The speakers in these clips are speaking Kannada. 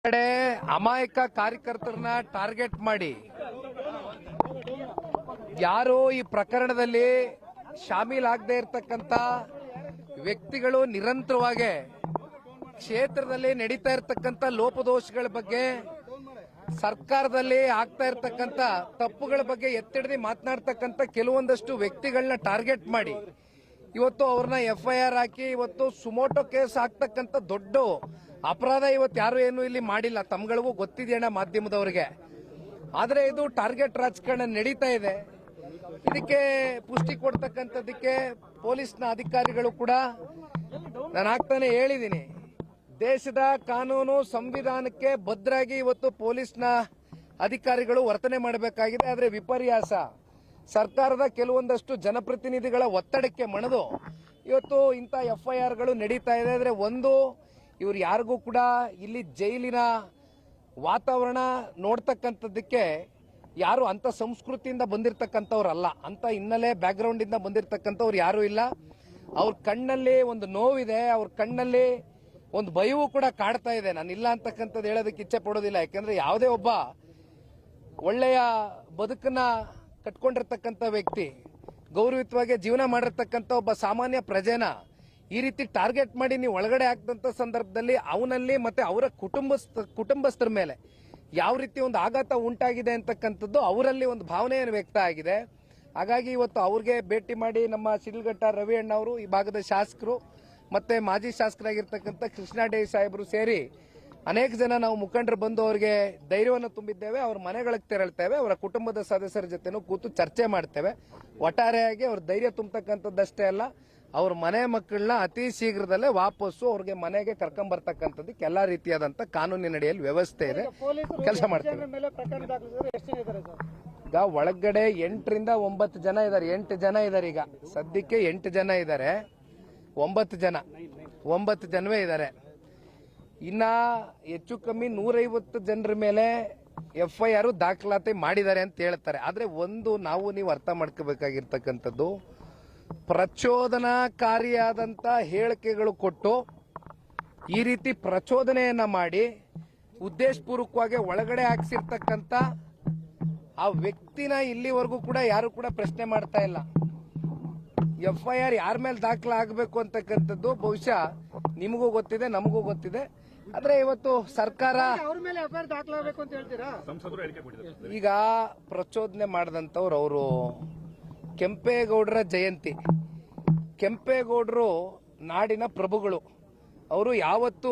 ಕಡೆ ಅಮಾಯಕ ಕಾರ್ಯಕರ್ತರನ್ನ ಟಾರ್ಗೆಟ್ ಮಾಡಿ ಯಾರು ಈ ಪ್ರಕರಣದಲ್ಲಿ ಶಾಮೀಲಾಗದೇ ಇರತಕ್ಕಂತ ವ್ಯಕ್ತಿಗಳು ನಿರಂತರವಾಗಿ ಕ್ಷೇತ್ರದಲ್ಲಿ ನಡೀತಾ ಇರತಕ್ಕಂತ ಲೋಪದೋಷಗಳ ಬಗ್ಗೆ, ಸರ್ಕಾರದಲ್ಲಿ ಆಗ್ತಾ ಇರತಕ್ಕಂತ ತಪ್ಪುಗಳ ಬಗ್ಗೆ ಎತ್ತಿಡಿದು ಮಾತನಾಡ್ತಕ್ಕಂತ ಕೆಲವೊಂದಷ್ಟು ವ್ಯಕ್ತಿಗಳನ್ನ ಟಾರ್ಗೆಟ್ ಮಾಡಿ ಇವತ್ತು ಅವ್ರನ್ನ FIR ಹಾಕಿ ಇವತ್ತು ಸುಮೋಟೋ ಕೇಸ್ ಹಾಕ್ತಕ್ಕಂತ ದೊಡ್ಡ ಅಪರಾಧ ಇವತ್ತು ಯಾರು ಏನು ಇಲ್ಲಿ ಮಾಡಿಲ್ಲ. ತಮ್ಗಳಿಗೂ ಗೊತ್ತಿದೆಯಣ್ಣ ಮಾಧ್ಯಮದವರಿಗೆ. ಆದ್ರೆ ಇದು ಟಾರ್ಗೆಟ್ ರಾಜಕಾರಣ ನಡೀತಾ ಇದೆ. ಇದಕ್ಕೆ ಪುಷ್ಟಿ ಕೊಡ್ತಕ್ಕಂಥದ್ದಕ್ಕೆ ಪೊಲೀಸ್ನ ಅಧಿಕಾರಿಗಳು ಕೂಡ ನಾನು ಆಗ್ತಾನೆ ಹೇಳಿದ್ದೀನಿ, ದೇಶದ ಕಾನೂನು ಸಂವಿಧಾನಕ್ಕೆ ಬದ್ಧರಾಗಿ ಇವತ್ತು ಪೊಲೀಸ್ನ ಅಧಿಕಾರಿಗಳು ವರ್ತನೆ ಮಾಡಬೇಕಾಗಿದೆ. ಆದ್ರೆ ವಿಪರ್ಯಾಸ ಸರ್ಕಾರದ ಕೆಲವೊಂದಷ್ಟು ಜನಪ್ರತಿನಿಧಿಗಳ ಒತ್ತಡಕ್ಕೆ ಮಣಿದು ಇವತ್ತು ಇಂಥ FIRಗಳು ನಡೀತಾ ಇದೆ. ಆದ್ರೆ ಒಂದು, ಇವ್ರು ಯಾರಿಗೂ ಕೂಡ ಇಲ್ಲಿ ಜೈಲಿನ ವಾತಾವರಣ ನೋಡ್ತಕ್ಕಂಥದ್ದಕ್ಕೆ ಯಾರು ಅಂತ ಸಂಸ್ಕೃತಿಯಿಂದ ಬಂದಿರತಕ್ಕಂಥವ್ರಲ್ಲ, ಅಂತ ಹಿನ್ನೆಲೆ ಬ್ಯಾಕ್ಗ್ರೌಂಡ್ ಇಂದ ಬಂದಿರತಕ್ಕಂಥವ್ರು ಯಾರು ಇಲ್ಲ. ಅವ್ರ ಕಣ್ಣಲ್ಲಿ ಒಂದು ನೋವಿದೆ, ಅವ್ರ ಕಣ್ಣಲ್ಲಿ ಒಂದು ಭಯವೂ ಕೂಡ ಕಾಡ್ತಾ ಇದೆ. ನಾನು ಇಲ್ಲ ಅಂತಕ್ಕಂಥದ್ದು ಹೇಳೋದಕ್ಕೆ ಇಚ್ಛೆ ಪಡೋದಿಲ್ಲ. ಯಾಕಂದ್ರೆ ಯಾವುದೇ ಒಬ್ಬ ಒಳ್ಳೆಯ ಬದುಕನ್ನ ಕಟ್ಕೊಂಡಿರ್ತಕ್ಕಂಥ ವ್ಯಕ್ತಿ, ಗೌರವಯುತವಾಗಿ ಜೀವನ ಮಾಡಿರ್ತಕ್ಕಂಥ ಒಬ್ಬ ಸಾಮಾನ್ಯ ಪ್ರಜೆನ ಈ ರೀತಿ ಟಾರ್ಗೆಟ್ ಮಾಡಿ ನೀವು ಒಳಗಡೆ ಹಾಕಿದಂತ ಸಂದರ್ಭದಲ್ಲಿ ಅವನಲ್ಲಿ ಮತ್ತೆ ಅವರ ಕುಟುಂಬಸ್ಥರ ಮೇಲೆ ಯಾವ ರೀತಿ ಒಂದು ಆಘಾತ ಉಂಟಾಗಿದೆ ಅಂತಕ್ಕಂಥದ್ದು ಅವರಲ್ಲಿ ಒಂದು ಭಾವನೆಯನ್ನು ವ್ಯಕ್ತ ಆಗಿದೆ. ಹಾಗಾಗಿ ಇವತ್ತು ಅವ್ರಿಗೆ ಭೇಟಿ ಮಾಡಿ ನಮ್ಮ ಶಿಡ್ಲಘಟ್ಟ ರವಿ ಅಣ್ಣ ಅವರು, ಈ ಭಾಗದ ಶಾಸಕರು ಮತ್ತೆ ಮಾಜಿ ಶಾಸಕರಾಗಿರ್ತಕ್ಕಂಥ ಕೃಷ್ಣಾಡೆ ಸಾಹೇಬರು ಸೇರಿ ಅನೇಕ ಜನ ನಾವು ಮುಖಂಡರು ಬಂದು ಅವರಿಗೆ ಧೈರ್ಯವನ್ನು ತುಂಬಿದ್ದೇವೆ. ಅವ್ರ ಮನೆಗಳಿಗೆ ತೆರಳ್ತೇವೆ, ಅವರ ಕುಟುಂಬದ ಸದಸ್ಯರ ಜೊತೆನೂ ಕೂತು ಚರ್ಚೆ ಮಾಡ್ತೇವೆ. ಒಟ್ಟಾರೆಯಾಗಿ ಅವ್ರ ಧೈರ್ಯ ತುಂಬತಕ್ಕಂಥದ್ದಷ್ಟೇ ಅಲ್ಲ, ಅವ್ರ ಮನೆ ಮಕ್ಕಳನ್ನ ಅತಿ ಶೀಘ್ರದಲ್ಲೇ ವಾಪಸ್ಸು ಅವ್ರಿಗೆ ಮನೆಗೆ ಕರ್ಕೊಂಡ್ ಬರ್ತಕ್ಕಂಥದ್ದಕ್ಕೆ ಎಲ್ಲಾ ರೀತಿಯಾದಂತ ಕಾನೂನಿನ ಅಡಿಯಲ್ಲಿ ವ್ಯವಸ್ಥೆ ಇದೆ, ಕೆಲಸ ಮಾಡ್ತೇವೆ. ಈಗ ಒಳಗಡೆ 8 ರಿಂದ 9 ಜನ ಇದ್ದಾರೆ. 8 ಜನ ಇದ್ದಾರೆ. ಈಗ ಸದ್ಯಕ್ಕೆ 8 ಜನ ಇದ್ದಾರೆ. 9 ಜನವೇ ಇದ್ದಾರೆ. ಇನ್ನ ಹೆಚ್ಚು ಕಮ್ಮಿ 150 ಜನರ ಮೇಲೆ FIR ದಾಖಲಾತಿ ಮಾಡಿದ್ದಾರೆ ಅಂತ ಹೇಳ್ತಾರೆ. ಆದ್ರೆ ಒಂದು ನಾವು ನೀವು ಅರ್ಥ ಮಾಡ್ಕೋಬೇಕಾಗಿರ್ತಕ್ಕಂಥದ್ದು, ಪ್ರಚೋದನಾಕಾರಿಯಾದಂತ ಹೇಳಿಕೆಗಳು ಕೊಟ್ಟು ಈ ರೀತಿ ಪ್ರಚೋದನೆಯನ್ನ ಮಾಡಿ ಉದ್ದೇಶಪೂರ್ವಕವಾಗಿ ಒಳಗಡೆ ಹಾಕ್ಸಿರ್ತಕ್ಕಂಥ ಆ ವ್ಯಕ್ತಿನ ಇಲ್ಲಿವರೆಗೂ ಕೂಡ ಯಾರು ಕೂಡ ಪ್ರಶ್ನೆ ಮಾಡ್ತಾ ಇಲ್ಲ. FIR ಯಾರ ಮೇಲೆ ದಾಖಲಾಗಬೇಕು ಅಂತಕ್ಕಂಥದ್ದು ಬಹುಶಃ ನಿಮಗೂ ಗೊತ್ತಿದೆ, ನಮಗೂ ಗೊತ್ತಿದೆ. ಆದ್ರೆ ಇವತ್ತು ಸರ್ಕಾರ ಈಗ ಪ್ರಚೋದನೆ ಮಾಡಿದಂತವ್ರು ಅವರು ಕೆಂಪೇಗೌಡರ ಜಯಂತಿ, ಕೆಂಪೇಗೌಡರು ನಾಡಿನ ಪ್ರಭುಗಳು. ಅವರು ಯಾವತ್ತೂ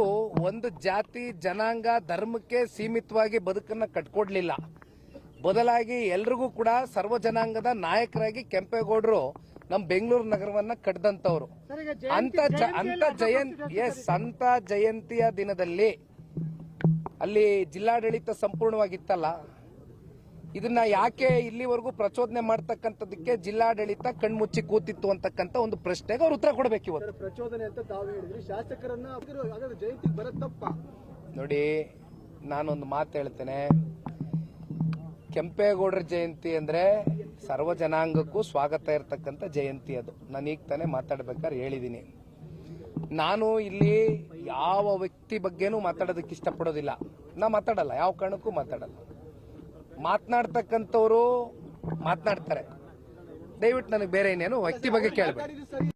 ಒಂದು ಜಾತಿ ಜನಾಂಗ ಧರ್ಮಕ್ಕೆ ಸೀಮಿತವಾಗಿ ಬದುಕನ್ನ ಕಟ್ಕೊಡ್ಲಿಲ್ಲ. ಬದಲಾಗಿ ಎಲ್ರಿಗೂ ಕೂಡ ಸರ್ವ ಜನಾಂಗದ ನಾಯಕರಾಗಿ ಕೆಂಪೇಗೌಡರು ನಮ್ಮ ಬೆಂಗಳೂರು ನಗರವನ್ನ ಕಟ್ಟದಂತವ್ರು. ಅಂತ ಜಯಂತಿಯ ದಿನದಲ್ಲಿ ಅಲ್ಲಿ ಜಿಲ್ಲಾಡಳಿತ ಸಂಪೂರ್ಣವಾಗಿತ್ತಲ್ಲ, ಇದನ್ನ ಯಾಕೆ ಇಲ್ಲಿವರೆಗೂ ಪ್ರಚೋದನೆ ಮಾಡ್ತಕ್ಕಂಥದಕ್ಕೆ ಜಿಲ್ಲಾಡಳಿತ ಕಣ್ಮುಚ್ಚಿ ಕೂತಿತ್ತು ಅಂತಕ್ಕಂಥ ಒಂದು ಪ್ರಶ್ನೆಗೆ ಅವ್ರು ಉತ್ತರ ಕೊಡಬೇಕು. ಇವತ್ತು ಪ್ರಚೋದನೆ ಅಂತ ತಾವು ಹೇಳಿದ್ರಿ, ಶಾಸಕರನ್ನ ಜಯಂತಿ ಬರತ್ತಪ್ಪ. ನೋಡಿ, ನಾನೊಂದು ಮಾತು ಹೇಳ್ತೇನೆ. ಕೆಂಪೇಗೌಡರ ಜಯಂತಿ ಅಂದ್ರೆ ಸರ್ವ ಜನಾಂಗಕ್ಕೂ ಸ್ವಾಗತ ಇರತಕ್ಕಂಥ ಜಯಂತಿ. ಅದು ನಾನು ಈಗ ತಾನೇ ಮಾತಾಡ್ಬೇಕಾದ್ರೆ ಹೇಳಿದ್ದೀನಿ. ನಾನು ಇಲ್ಲಿ ಯಾವ ವ್ಯಕ್ತಿ ಬಗ್ಗೆನೂ ಮಾತಾಡೋದಕ್ಕೆ ಇಷ್ಟಪಡೋದಿಲ್ಲ. ನಾ ಮಾತಾಡಲ್ಲ, ಯಾವ ಕಾರಣಕ್ಕೂ ಮಾತಾಡಲ್ಲ. ಮಾತನಾಡ್ತಕ್ಕಂಥವ್ರು ಮಾತನಾಡ್ತಾರೆ. ದಯವಿಟ್ಟು ನನಗೆ ಬೇರೆ ಇನ್ನೇನು ವ್ಯಕ್ತಿ ಬಗ್ಗೆ ಕೇಳಬೇಡಿ.